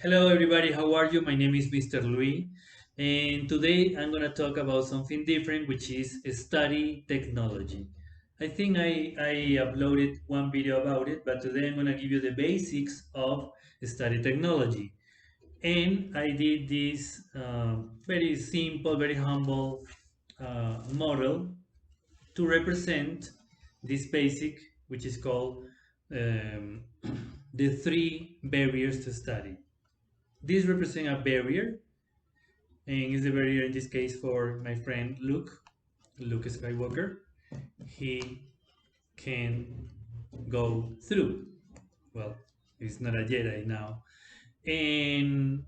Hello, everybody. How are you? My name is Mr. Louis, and today I'm going to talk about something different, which is study technology. I think I uploaded one video about it, but today I'm going to give you the basics of study technology. And I did this very simple, very humble model to represent this basic, which is called um, the three barriers to study. This represents a barrier, and is the barrier in this case for my friend Luke Skywalker. He can go through. Well, he's not a Jedi now, and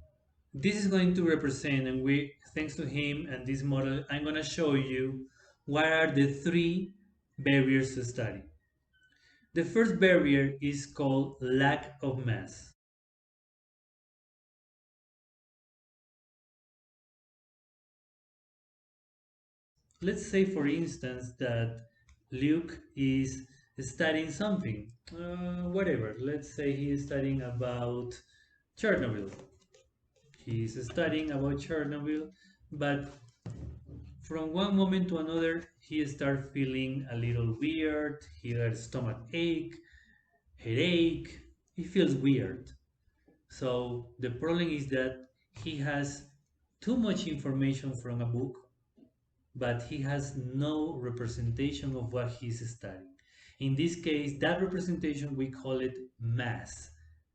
this is going to represent, and we, thanks to him and this model, I'm going to show you what are the three barriers to study. The first barrier is called lack of mass. Let's say, for instance, that Luke is studying something, whatever. Let's say he is studying about Chernobyl. He's studying about Chernobyl, but from one moment to another, he starts feeling a little weird. He has stomach ache, headache. He feels weird. So the problem is that he has too much information from a book, but he has no representation of what he's studying. In this case, that representation, we call it mass,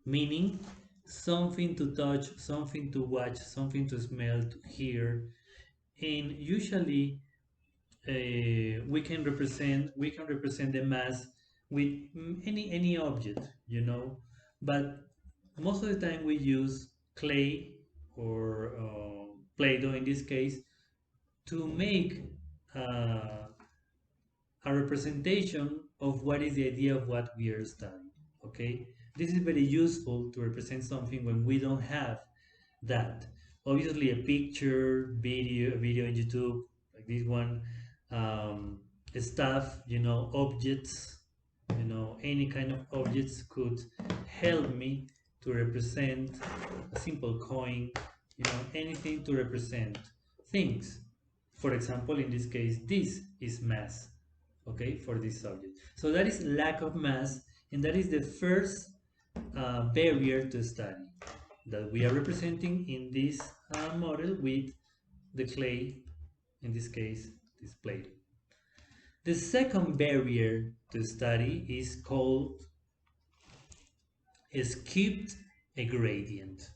meaning something to touch, something to watch, something to smell, to hear. And usually we can represent the mass with any object, but most of the time we use clay or Play-Doh in this case to make uh, a representation of what is the idea of what we are studying. Okay, this is very useful to represent something when we don't have that. Obviously, a picture, video on YouTube, like this one, um, stuff, objects, any kind of objects could help me to represent a simple coin, anything to represent things. For example, in this case, this is mass, okay, for this subject. So that is lack of mass, and that is the first barrier to study that we are representing in this model with the clay, in this case, this plate. The second barrier to study is called skipped a gradient.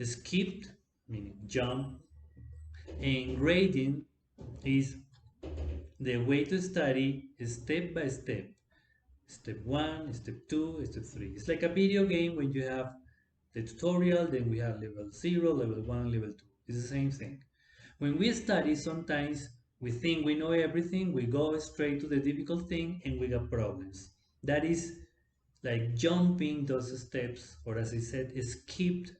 Skipped meaning jump, and gradient is the way to study step by step. Step one, step two, step three. It's like a video game when you have the tutorial, then we have level 0, level 1, level 2. It's the same thing. When we study, sometimes we think we know everything, we go straight to the difficult thing, and we got problems. That is like jumping those steps, or as I said, skipped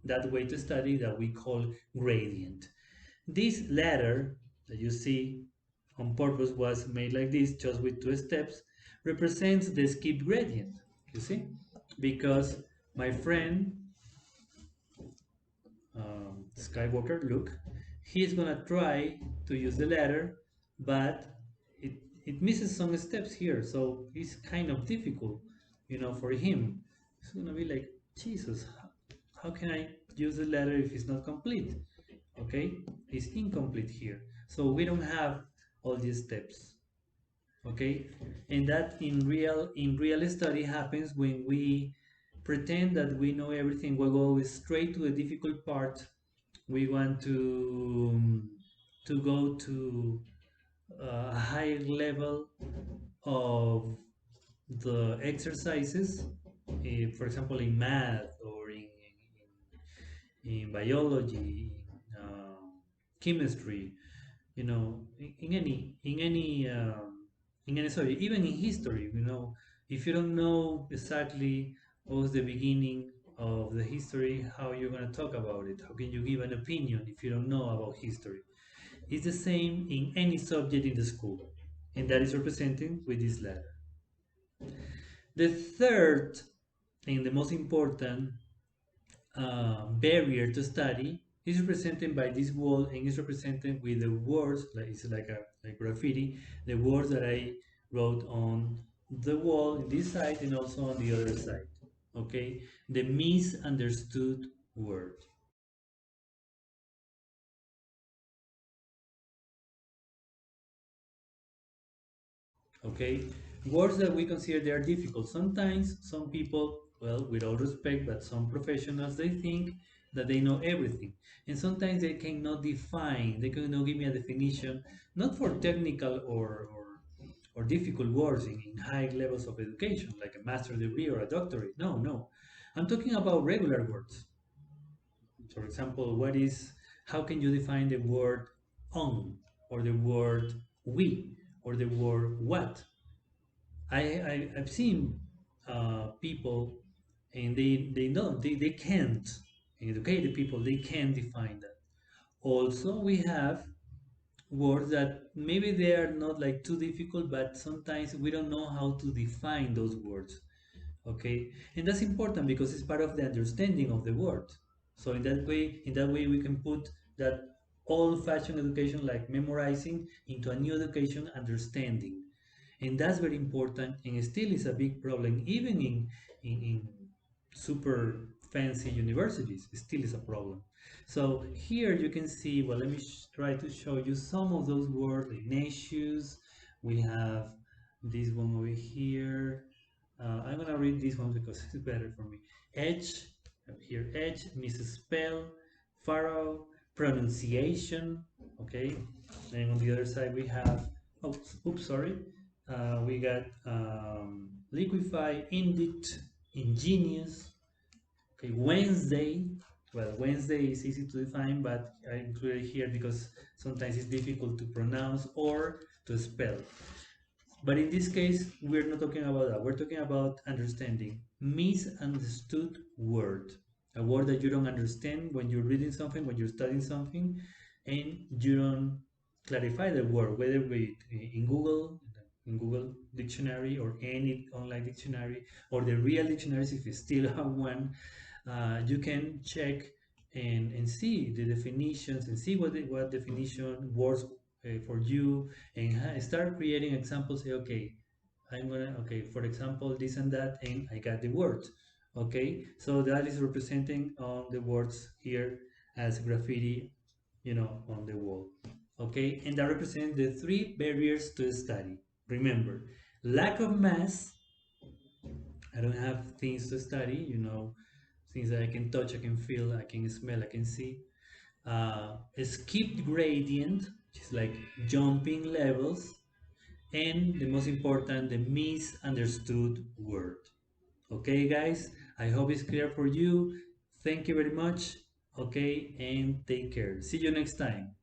that way to study that we call gradient. This ladder that you see on purpose was made like this, just with two steps, represents the skip gradient, you see? Because my friend Skywalker, Luke, he's gonna try to use the ladder, but it misses some steps here, so it's kind of difficult, for him. It's gonna be like, Jesus, how can I use the ladder if it's not complete? Okay, it's incomplete here, so we don't have all these steps. Okay, and that in real study happens when we pretend that we know everything. We go straight to the difficult part. We want to go to a higher level of the exercises, for example, in math or in biology, in chemistry, in any subject, even in history. If you don't know exactly what was the beginning of the history, how you're going to talk about it? How can you give an opinion if you don't know about history? It's the same in any subject in the school. and that is represented with this letter. The third and the most important barrier to study is represented by this wall and is represented with the words, like it's like a like graffiti, the words that I wrote on the wall in this side and also on the other side. Okay, the misunderstood word. Okay, words that we consider they are difficult. Sometimes some people, well, with all respect, but some professionals, they think that they know everything, and sometimes they cannot define, they cannot give me a definition, not for technical or difficult words in high levels of education like a master's degree or a doctorate. No, no, I'm talking about regular words. For example, what is, how can you define the word on, or the word we, or the word what? I've seen people, and they don't, they can't, educated people, they can't define that. Also, we have words that maybe they are not like too difficult, but sometimes we don't know how to define those words. Okay, and that's important because it's part of the understanding of the word. So in that way we can put that old-fashioned education like memorizing into a new education understanding, and that's very important, and still is a big problem even in super fancy universities. It still is a problem. So here you can see, well, let me try to show you some of those words. Ignatius, we have this one over here. I'm gonna read this one because it's better for me. Edge, here edge, misspell, pharaoh, pronunciation, okay? And on the other side we have, oh, oops, sorry. We got liquefy, indit, ingenious, okay, Wednesday. Well, Wednesday is easy to define, but I included here because sometimes it's difficult to pronounce or to spell. But in this case, we're not talking about that. We're talking about understanding. Misunderstood word. A word that you don't understand when you're reading something, when you're studying something, and you don't clarify the word, whether in Google Dictionary or any online dictionary, or the real dictionaries if you still have one, you can check and see the definitions and see what definition works for you, and start creating examples. Say, okay, I'm gonna, okay, for example, this and that, and I got the word. Okay, so that is representing on the words here as graffiti, on the wall. Okay, and that represents the three barriers to study. Remember, lack of mass. I don't have things to study, things that I can touch, I can feel, I can smell, I can see. A skipped gradient, which is like jumping levels, and the most important, the misunderstood word. Okay, guys, I hope it's clear for you. Thank you very much. Okay, and take care. See you next time.